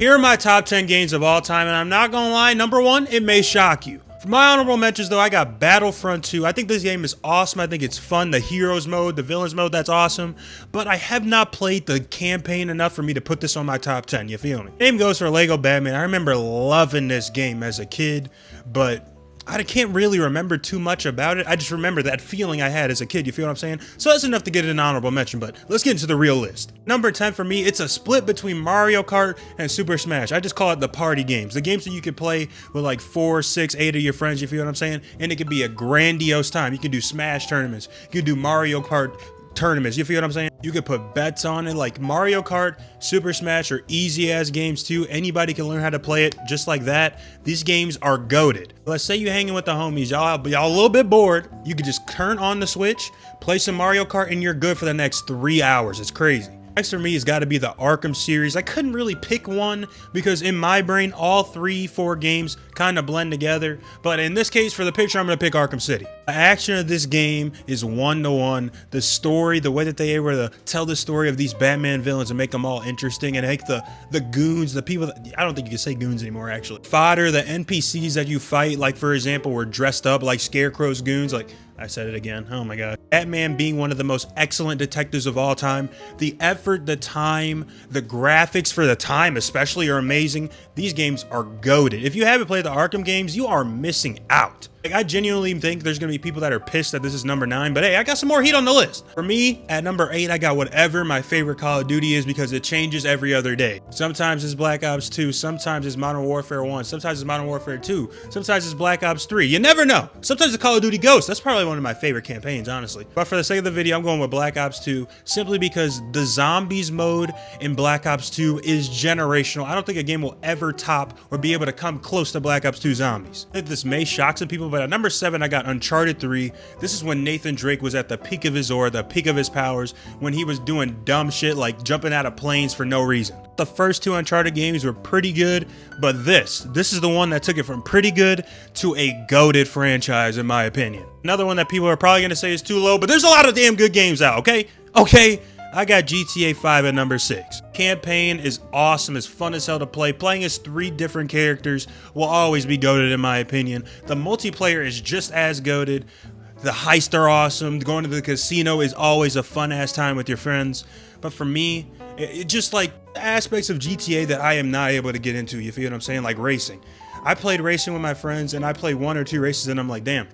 Here are my top 10 games of all time, and I'm not gonna lie, number one, it may shock you. For my honorable mentions though, I got Battlefront 2. I think this game is awesome. I think it's fun. The heroes mode, the villains mode, that's awesome. But I have not played the campaign enough for me to put this on my top 10, you feel me? Same goes for Lego Batman. I remember loving this game as a kid, but I can't really remember too much about it. I just remember that feeling I had as a kid, you feel what I'm saying? So that's enough to get an honorable mention, but let's get into the real list. Number 10 for me, it's a split between Mario Kart and Super Smash. I just call it the party games. The games that you can play with like 4, 6, 8 of your friends, you feel what I'm saying? And it can be a grandiose time. You can do Smash tournaments. You can do Mario Kart tournaments, you feel what I'm saying? You could put bets on it. Like Mario Kart, Super Smash are easy ass games too. Anybody can learn how to play it just like that. These games are goated. Let's say you're hanging with the homies, y'all a little bit bored. You could just turn on the Switch, play some Mario Kart, and you're good for the next 3 hours. It's crazy. Next for me has got to be the Arkham series. I couldn't really pick one because in my brain, all 3, 4 games kind of blend together. But in this case, for the picture, I'm going to pick Arkham City. The action of this game is one-to-one. The story, the way that they were able to tell the story of these Batman villains and make them all interesting and make the goons, the people that, I don't think you can say goons anymore, actually. Fodder, the NPCs that you fight, like for example, were dressed up like Scarecrow's goons, like I said it again. Oh my God. Batman being one of the most excellent detectives of all time. The effort, the time, the graphics for the time especially are amazing. These games are goated. If you haven't played the Arkham games, you are missing out. Like, I genuinely think there's gonna be people that are pissed that this is number 9, but hey, I got some more heat on the list. For me, at number 8, I got whatever my favorite Call of Duty is because it changes every other day. Sometimes it's Black Ops 2, sometimes it's Modern Warfare 1, sometimes it's Modern Warfare 2, sometimes it's Black Ops 3. You never know. Sometimes it's Call of Duty Ghosts. That's probably one of my favorite campaigns, honestly. But for the sake of the video, I'm going with Black Ops 2 simply because the zombies mode in Black Ops 2 is generational. I don't think a game will ever top or be able to come close to Black Ops 2 zombies. I think this may shock some people, but at number 7, I got Uncharted 3. This is when Nathan Drake was at the peak of his aura, the peak of his powers, when he was doing dumb shit like jumping out of planes for no reason. The first 2 Uncharted games were pretty good, but this is the one that took it from pretty good to a goated franchise, in my opinion. Another one that people are probably gonna say is too low, but there's a lot of damn good games out, okay? Okay. I got GTA 5 at number 6. Campaign is awesome, it's fun as hell to play. Playing as 3 different characters will always be goated in my opinion. The multiplayer is just as goated. The heists are awesome. Going to the casino is always a fun ass time with your friends. But for me, it just like aspects of GTA that I am not able to get into, you feel what I'm saying? Like racing. I played racing with my friends and I played 1 or 2 races and I'm like, damn,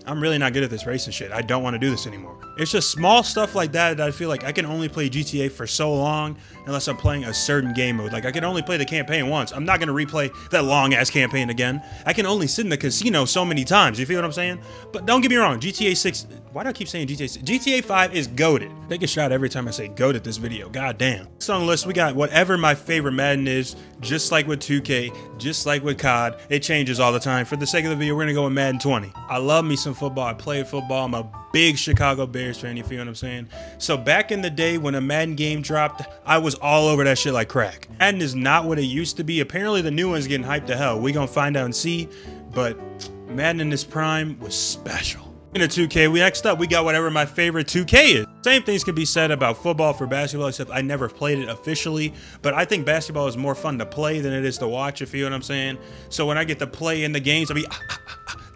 I'm really not good at this racing shit. I don't want to do this anymore. It's just small stuff like that I feel like I can only play GTA for so long unless I'm playing a certain game mode. Like I can only play the campaign once. I'm not going to replay that long ass campaign again. I can only sit in the casino so many times. You feel what I'm saying? But don't get me wrong, GTA 6, why do I keep saying GTA 6? GTA 5 is goated. Take a shot every time I say goated this video. God damn. Next on the list, we got whatever my favorite Madden is, just like with 2K, just like with COD. It changes all the time. For the sake of the video, we're going to go with Madden 20. I love me some football. I play football. I'm a big Chicago Bears fan, you feel what I'm saying? So back in the day when a Madden game dropped, I was all over that shit like crack. Madden is not what it used to be. Apparently the new one's getting hyped to hell. We gonna find out and see, but Madden in this prime was special. In the 2K, next up, we got whatever my favorite 2K is. Same things can be said about football for basketball, except I never played it officially, but I think basketball is more fun to play than it is to watch, you feel what I'm saying? So when I get to play in the games, I'll be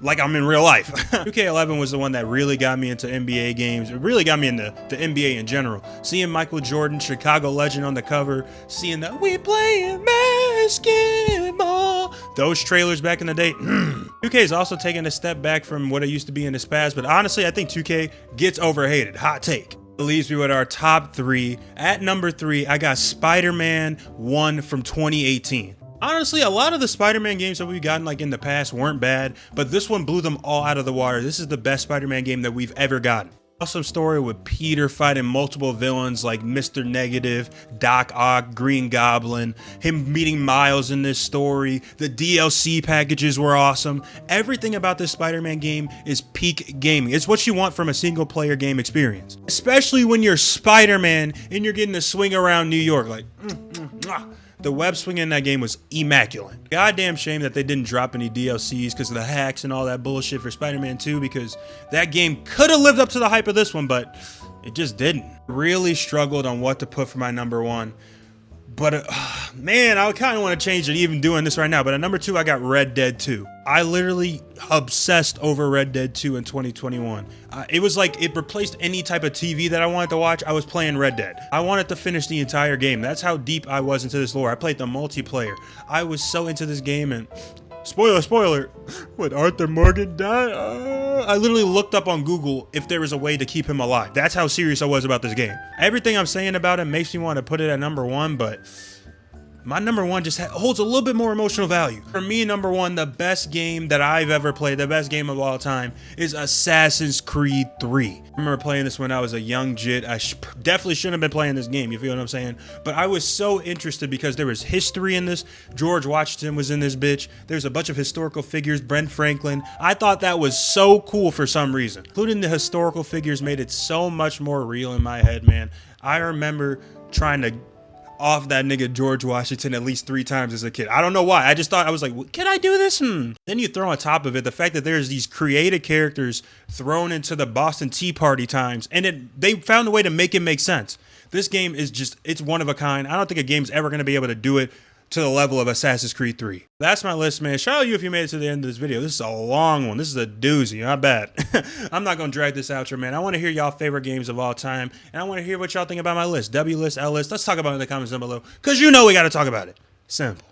like I'm in real life. 2K11 was the one that really got me into NBA games. It really got me into the NBA in general. Seeing Michael Jordan, Chicago legend on the cover, seeing the "we playing basketball," those trailers back in the day. 2K is also taking a step back from what it used to be in its past, but honestly, I think 2K gets overhated. Hot take. It leaves me with our top 3. At number 3, I got Spider-Man 1 from 2018. Honestly, a lot of the Spider-Man games that we've gotten like in the past weren't bad, but this one blew them all out of the water. This is the best Spider-Man game that we've ever gotten. Awesome story with Peter fighting multiple villains like Mr. Negative, Doc Ock, Green Goblin, him meeting Miles in this story. The DLC packages were awesome. Everything about this Spider-Man game is peak gaming. It's what you want from a single player game experience. Especially when you're Spider-Man and you're getting to swing around New York like the web swing in that game was immaculate. Goddamn shame that they didn't drop any DLCs because of the hacks and all that bullshit for Spider-Man 2, because that game could have lived up to the hype of this one, but it just didn't. Really struggled on what to put for my number 1. But man, I kind of want to change it even doing this right now. But at number 2, I got Red Dead 2. I literally obsessed over Red Dead 2 in 2021. It was like it replaced any type of TV that I wanted to watch. I was playing Red Dead. I wanted to finish the entire game. That's how deep I was into this lore. I played the multiplayer. I was so into this game, and spoiler, when Arthur Morgan died, I literally looked up on Google if there was a way to keep him alive. That's how serious I was about this game. Everything I'm saying about it makes me want to put it at number 1, but my number 1 just holds a little bit more emotional value. For me, number 1, the best game that I've ever played, the best game of all time, is Assassin's Creed 3. I remember playing this when I was a young jit. I definitely shouldn't have been playing this game, you feel what I'm saying? But I was so interested because there was history in this. George Washington was in this bitch. There's a bunch of historical figures, Ben Franklin. I thought that was so cool for some reason. Including the historical figures made it so much more real in my head, man. I remember trying to off that nigga George Washington at least 3 times as a kid. I don't know why. I just thought, I was like, can I do this? Then you throw on top of it the fact that there's these created characters thrown into the Boston Tea Party times, and they found a way to make it make sense. This game is just, it's one of a kind. I don't think a game's ever going to be able to do it to the level of Assassin's Creed 3. That's my list, man. Shout out to you if you made it to the end of this video. This is a long one. This is a doozy. Not bad. I'm not going to drag this outro, man. I want to hear y'all favorite games of all time, and I want to hear what y'all think about my list. W list, L list. Let's talk about it in the comments down below, because you know we got to talk about it. Simple.